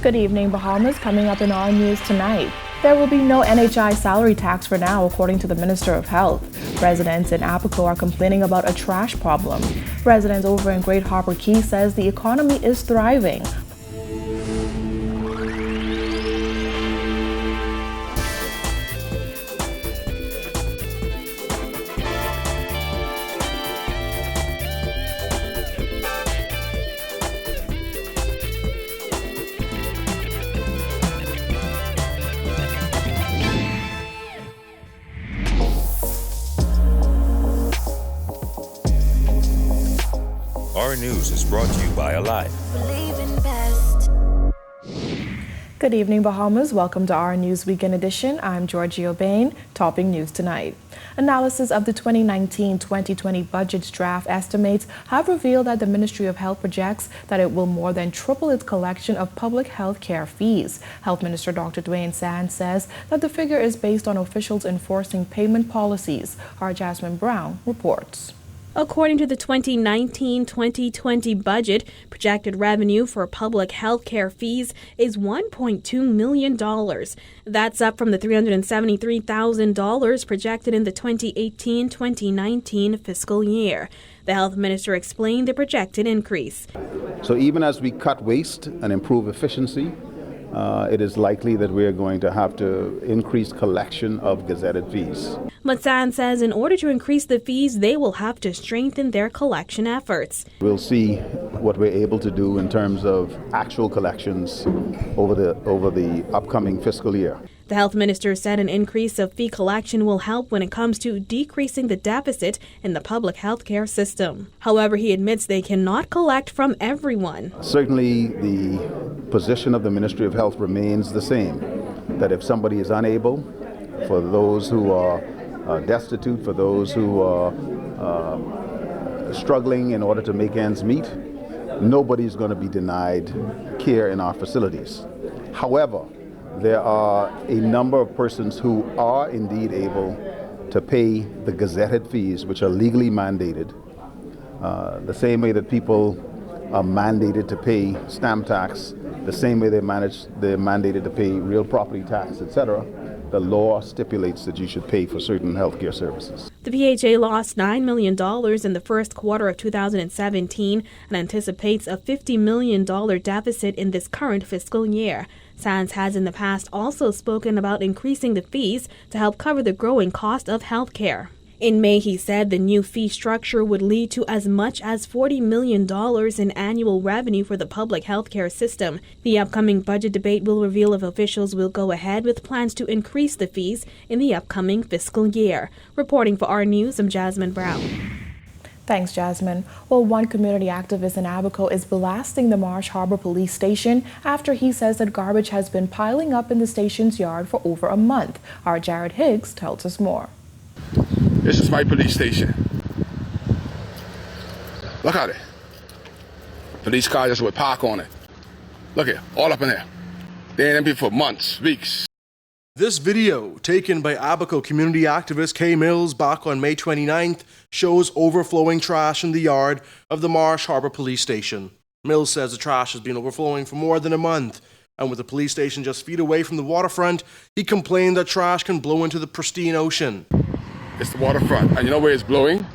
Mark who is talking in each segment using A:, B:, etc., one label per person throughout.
A: Good evening, Bahamas. Coming up in our news tonight. There will be no NHI salary tax for now, according to the Minister of Health. Residents in Abaco are complaining about a trash problem. Residents over in Great Harbour Key says the economy is thriving.
B: Our news is brought to you by Alive.
A: Good evening, Bahamas. Welcome to our News Weekend edition. I'm Georgia Bain, topping news tonight. Analysis of the 2019-2020 budget's draft estimates have revealed that the Ministry of Health projects that it will more than triple its collection of public health care fees. Health Minister Dr. Dwayne Sands says that the figure is based on officials enforcing payment policies. Our Jasmine Brown reports.
C: According to the 2019-2020 budget, projected revenue for public health care fees is $1.2 million. That's up from the $373,000 projected in the 2018-2019 fiscal year. The health minister explained the projected increase.
D: So even as we cut waste and improve efficiency, it is likely that we are going to have to increase collection of gazetted fees.
C: Matsan says in order to increase the fees, they will have to strengthen their collection efforts.
D: We'll see what we're able to do in terms of actual collections over the upcoming fiscal year.
C: The health minister said an increase of fee collection will help when it comes to decreasing the deficit in the public health care system. However, he admits they cannot collect from everyone.
D: Certainly, the position of the Ministry of Health remains the same, that if somebody is unable, for those who are destitute, for those who are struggling in order to make ends meet, nobody's going to be denied care in our facilities. However, there are a number of persons who are indeed able to pay the gazetted fees, which are legally mandated, the same way that people are mandated to pay stamp tax, the same way they're mandated to pay real property tax, etc. The law stipulates that you should pay for certain healthcare services.
C: The PHA lost $9 million in the first quarter of 2017 and anticipates a $50 million deficit in this current fiscal year. Sands has in the past also spoken about increasing the fees to help cover the growing cost of healthcare. In May, he said the new fee structure would lead to as much as $40 million in annual revenue for the public healthcare system. The upcoming budget debate will reveal if officials will go ahead with plans to increase the fees in the upcoming fiscal year. Reporting for our news, I'm Jasmine Brown.
A: Thanks, Jasmine. Well, one community activist in Abaco is blasting the Marsh Harbor Police Station after he says that garbage has been piling up in the station's yard for over a month. Our Jared Higgs tells us more.
E: This is my police station. Look at it. Police cars just would park on it. Look here, all up in there. They ain't empty for months, weeks.
F: This video, taken by Abaco community activist Kay Mills back on May 29th, shows overflowing trash in the yard of the Marsh Harbor Police Station. Mills says the trash has been overflowing for more than a month, and with the police station just feet away from the waterfront, he complained that trash can blow into the pristine ocean.
E: It's the waterfront, and you know where it's blowing?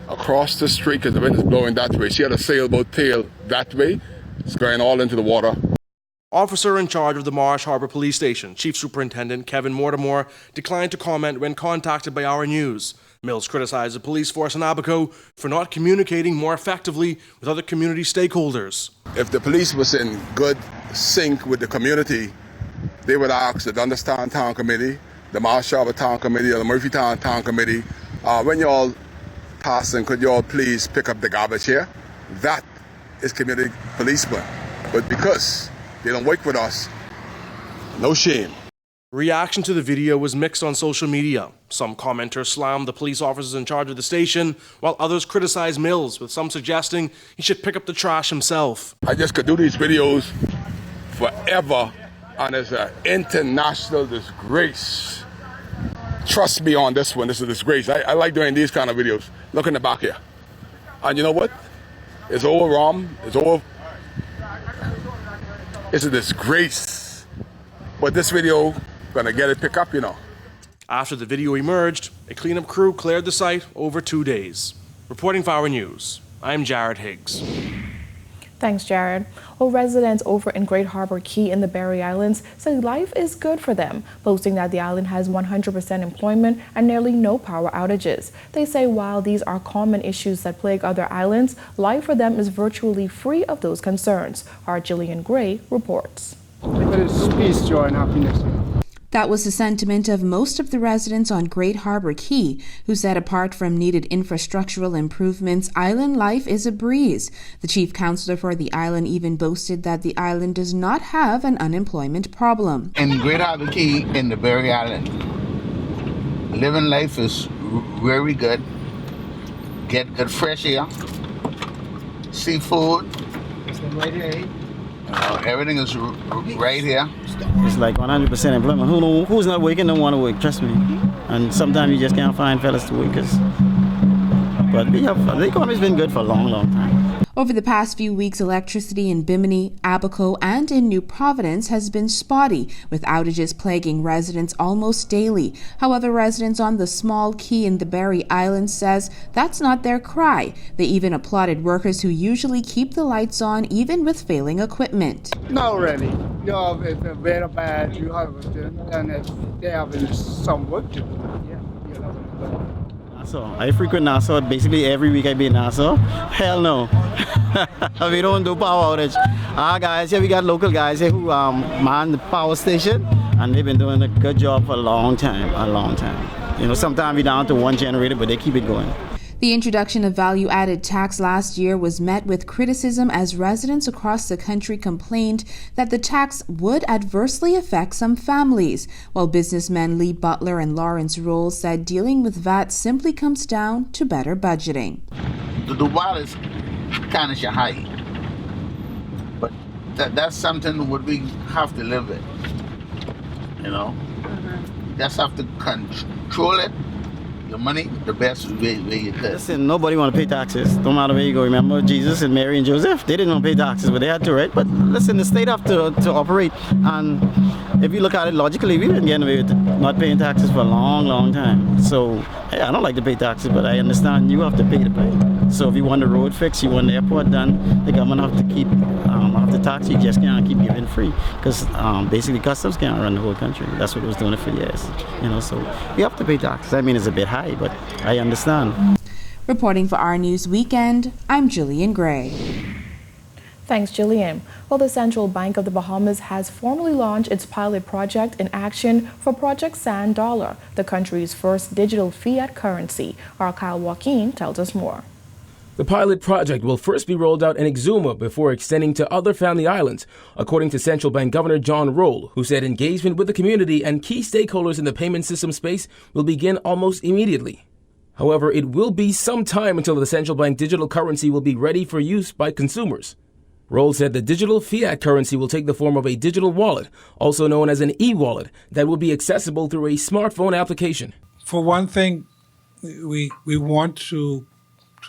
E: Across the street, because the wind is blowing that way. See how the sailboat tail that way? It's going all into the water.
F: Officer in charge of the Marsh Harbor Police Station, Chief Superintendent Kevin Mortimer, declined to comment when contacted by Our News. Mills criticized the police force in Abaco for not communicating more effectively with other community stakeholders.
E: If the police was in good sync with the community, they would ask the Dunderstown Town Committee, the Marsh Harbor Town Committee, or the Murphytown Town Committee, when you all passing, could you all please pick up the garbage here? That is community policemen. But because they don't work with us, no shame.
F: Reaction to the video was mixed on social media. Some commenters slammed the police officers in charge of the station, while others criticized Mills, with some suggesting he should pick up the trash himself.
E: I just could do these videos forever, and it's an international disgrace. Trust me on this one, this is a disgrace. I like doing these kind of videos. Look in the back here. And you know what? It's over, Rom. It's over. It's a disgrace. But this video gonna get it pick up,
F: After the video emerged, a cleanup crew cleared the site over 2 days. Reporting for Our News, I'm Jared Higgs.
A: Thanks, Jared. Well, residents over in Great Harbor Key in the Berry Islands say life is good for them, boasting that the island has 100% employment and nearly no power outages. They say while these are common issues that plague other islands, life for them is virtually free of those concerns. Our Jillian Gray reports.
G: There is peace, joy, and happiness.
H: That was the sentiment of most of the residents on Great Harbor Key, who said apart from needed infrastructural improvements, island life is a breeze. The chief counselor for the island even boasted that the island does not have an unemployment problem.
I: In Great Harbor Key, in the Berry Island, living life is very good. Get good fresh air, seafood. Everything is right here.
J: It's like 100% employment. Who's not working don't want to work, trust me. And sometimes you just can't find fellas to work. But the economy's been good for a long, long time.
H: Over the past few weeks, electricity in Bimini, Abaco, and in New Providence has been spotty, with outages plaguing residents almost daily. However, residents on the small key in the Berry Island says that's not their cry. They even applauded workers who usually keep the lights on even with failing equipment.
G: Not really. It's very bad. You have and they have some work to do.
J: So I frequent Nassau basically every week. I be in Nassau. Hell no. We don't do power outage. Our guys here, we got local guys here who man the power station, and they've been doing a good job for a long time. Sometimes we down to one generator, but they keep it going.
H: The introduction of value-added tax last year was met with criticism as residents across the country complained that the tax would adversely affect some families, while businessmen Lee Butler and Lawrence Rolls said dealing with VAT simply comes down to better budgeting.
I: The wall is kind of high, but that's something what we have to live with. Just have to control it. Your money the best way you could.
J: Listen, nobody want to pay taxes. No matter where you go. Remember Jesus and Mary and Joseph? They didn't want to pay taxes, but they had to, right? But listen, the state have to operate. And if you look at it logically, we've been getting away with not paying taxes for a long, long time. So, hey, I don't like to pay taxes, but I understand you have to pay to pay. So if you want the road fixed, you want the airport done, the government have to keep have to tax you. Just can't keep giving free because basically customs can't run the whole country. That's what it was doing it for years. So you have to pay taxes. I mean, it's a bit high, but I understand.
H: Reporting for Our News Weekend, I'm Jillian Gray.
A: Thanks, Jillian. Well, the Central Bank of the Bahamas has formally launched its pilot project in action for Project Sand Dollar, the country's first digital fiat currency. Our Kyle Joaquin tells us more.
K: The pilot project will first be rolled out in Exuma before extending to other family islands, according to Central Bank Governor John Roll, who said engagement with the community and key stakeholders in the payment system space will begin almost immediately. However, it will be some time until the central bank digital currency will be ready for use by consumers. Roll said the digital fiat currency will take the form of a digital wallet, also known as an e-wallet, that will be accessible through a smartphone application.
L: For one thing, we want to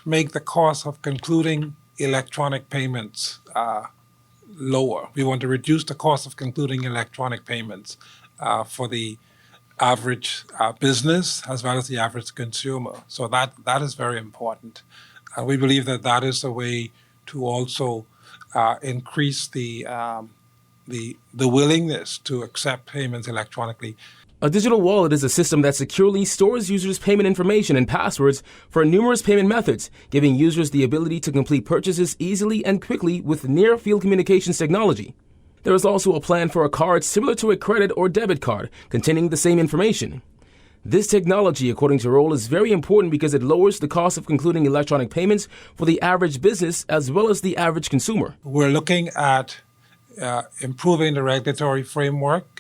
L: make the cost of concluding electronic payments lower. We want to reduce the cost of concluding electronic payments for the average business as well as the average consumer. So that is very important. We believe that is a way to also increase the willingness to accept payments electronically.
K: A digital wallet is a system that securely stores users' payment information and passwords for numerous payment methods, giving users the ability to complete purchases easily and quickly with near-field communications technology. There is also a plan for a card similar to a credit or debit card, containing the same information. This technology, according to Roll, is very important because it lowers the cost of concluding electronic payments for the average business as well as the average consumer.
L: We're looking at improving the regulatory framework,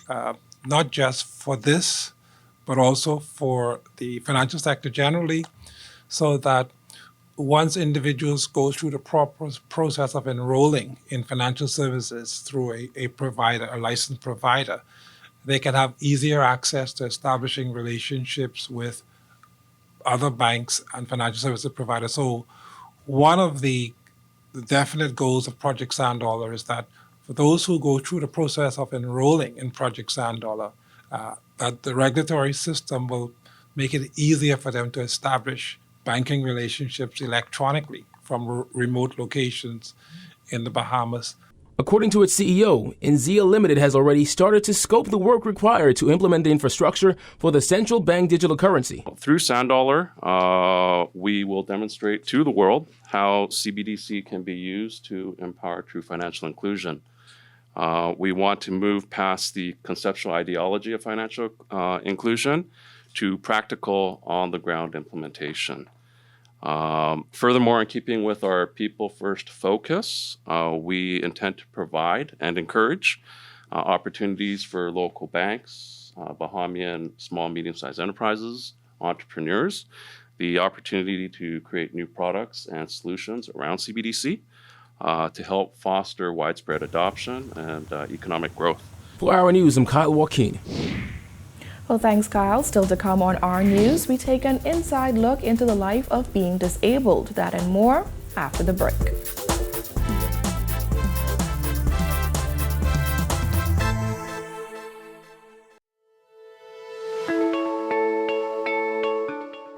L: not just for this, but also for the financial sector generally, so that once individuals go through the proper process of enrolling in financial services through a provider, a licensed provider, they can have easier access to establishing relationships with other banks and financial services providers. So one of the definite goals of Project Sand Dollar is that for those who go through the process of enrolling in Project Sand Dollar, that the regulatory system will make it easier for them to establish banking relationships electronically from remote locations in the Bahamas.
K: According to its CEO, Inzia Limited has already started to scope the work required to implement the infrastructure for the central bank digital currency.
M: Through Sand Dollar, we will demonstrate to the world how CBDC can be used to empower true financial inclusion. We want to move past the conceptual ideology of financial inclusion to practical on-the-ground implementation. Furthermore, in keeping with our people-first focus, we intend to provide and encourage opportunities for local banks, Bahamian small, medium-sized enterprises, entrepreneurs, the opportunity to create new products and solutions around CBDC to help foster widespread adoption and economic growth.
K: For Our News, I'm Kyle Joaquin.
A: Well, thanks, Kyle. Still to come on Our News, we take an inside look into the life of being disabled. That and more after the break.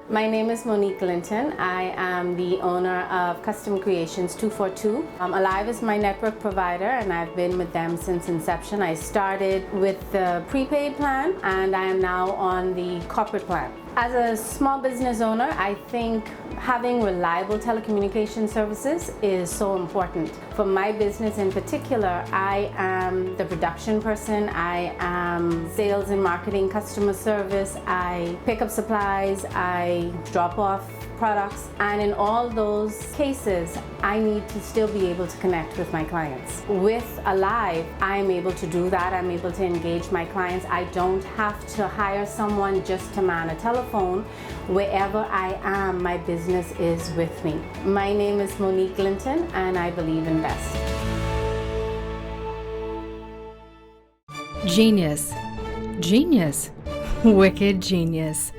N: My name is Monique Linton. I am the owner of Custom Creations 242. Alive is my network provider, and I've been with them since inception. I started with the prepaid plan, and I am now on the corporate plan. As a small business owner, I think having reliable telecommunication services is so important. For my business in particular, I am the production person, I am sales and marketing, customer service, I pick up supplies, I drop off products, and in all those cases, I need to still be able to connect with my clients. With Alive, I'm able to do that. I'm able to engage my clients. I don't have to hire someone just to man a telephone. Wherever I am, my business is with me. My name is Monique Linton, and I believe in best.
O: Genius. Genius. Wicked genius.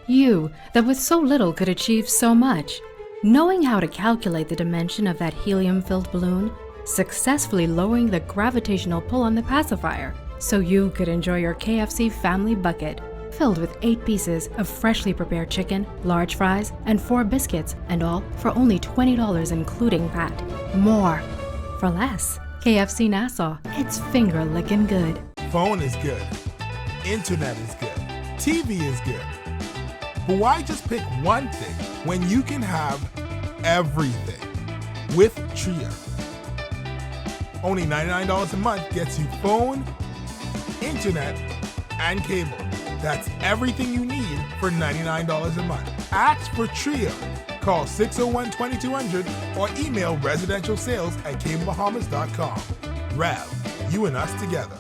O: You, that with so little could achieve so much. Knowing how to calculate the dimension of that helium-filled balloon, successfully lowering the gravitational pull on the pacifier, so you could enjoy your KFC family bucket, filled with 8 pieces of freshly prepared chicken, large fries, and 4 biscuits, and all for only $20 including VAT. More for less. KFC Nassau, it's finger-licking good.
P: Phone is good. Internet is good. TV is good. But why just pick one thing when you can have everything with Tria? Only $99 a month gets you phone, internet, and cable. That's everything you need for $99 a month. Ask for Tria. Call 601-2200 or email residentialsales@cablebahamas.com. Rev, you and us together.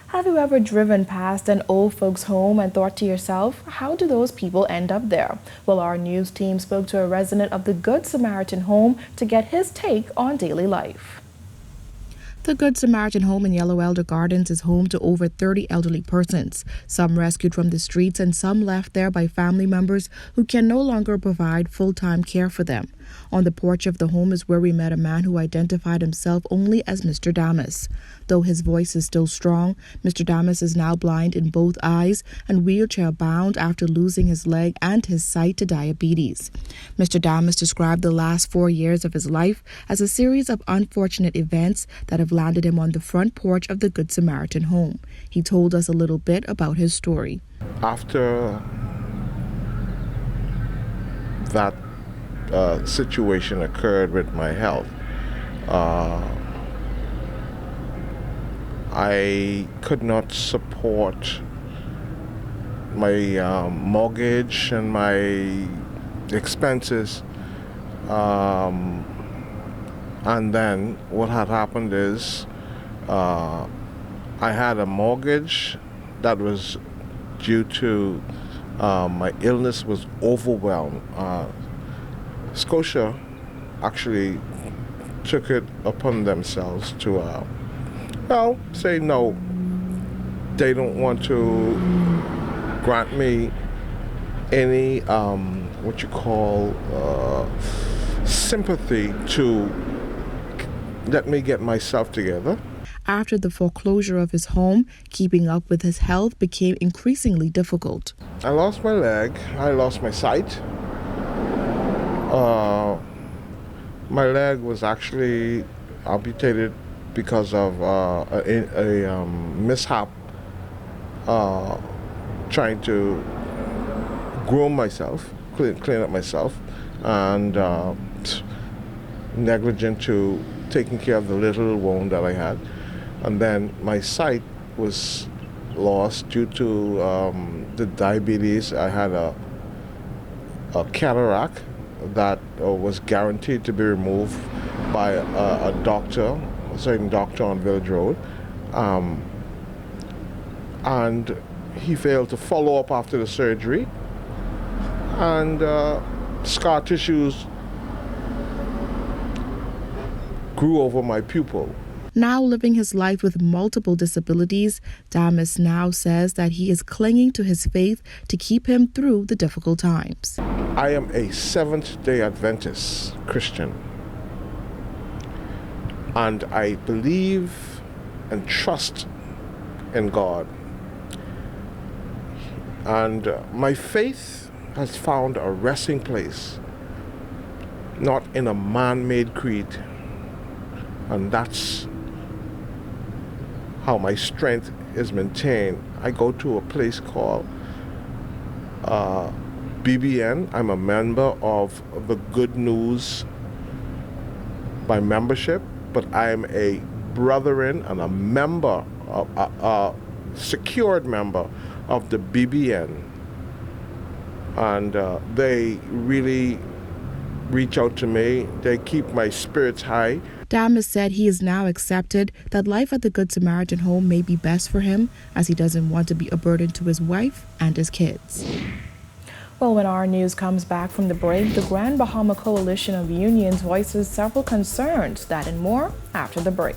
A: Have you ever driven past an old folks' home and thought to yourself, how do those people end up there? Well, our news team spoke to a resident of the Good Samaritan home to get his take on daily life. The Good Samaritan home in Yellow Elder Gardens is home to over 30 elderly persons, some rescued from the streets and some left there by family members who can no longer provide full-time care for them. On the porch of the home is where we met a man who identified himself only as Mr. Damas. Though his voice is still strong, Mr. Damas is now blind in both eyes and wheelchair-bound after losing his leg and his sight to diabetes. Mr. Damas described the last 4 years of his life as a series of unfortunate events that have landed him on the front porch of the Good Samaritan home. He told us a little bit about his story.
Q: After that situation occurred with my health, I could not support my mortgage and my expenses. And then what had happened is I had a mortgage that was due to my illness was overwhelmed. Scotia actually took it upon themselves to say no, they don't want to grant me any sympathy to let me get myself together.
A: After the foreclosure of his home, keeping up with his health became increasingly difficult.
Q: I lost my leg, I lost my sight. My leg was actually amputated because of a mishap trying to groom myself, clean up myself, and negligent to taking care of the little wound that I had. And then my sight was lost due to the diabetes. I had a cataract that was guaranteed to be removed by a certain doctor on Village Road. And he failed to follow up after the surgery. And scar tissues grew over my pupil.
A: Now living his life with multiple disabilities, Damas now says that he is clinging to his faith to keep him through the difficult times.
Q: I am a Seventh-day Adventist Christian, and I believe and trust in God. And my faith has found a resting place, not in a man-made creed. And that's how my strength is maintained. I go to a place called BBN. I'm a member of the Good News by membership, but I'm a brethren and a member, a secured member of the BBN. And they really reach out to me. They keep my spirits high.
A: Damas said he is now accepted that life at the Good Samaritan home may be best for him, as he doesn't want to be a burden to his wife and his kids. Well, when our news comes back from the break, the Grand Bahama Coalition of Unions voices several concerns. That and more after the break.